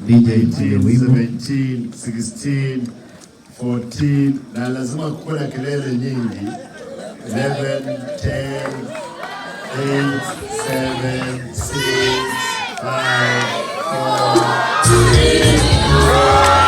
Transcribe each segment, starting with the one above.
DJ 17, 16, 14, na lazima kuwa na kelele nyingi. 11, 10, 8, 7, 6, 5, 4, 3.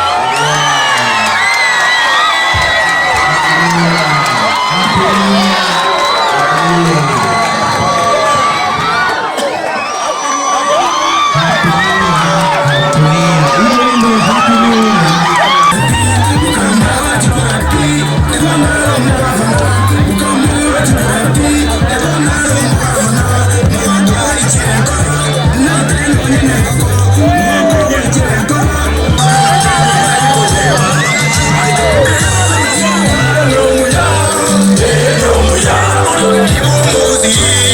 Yeah.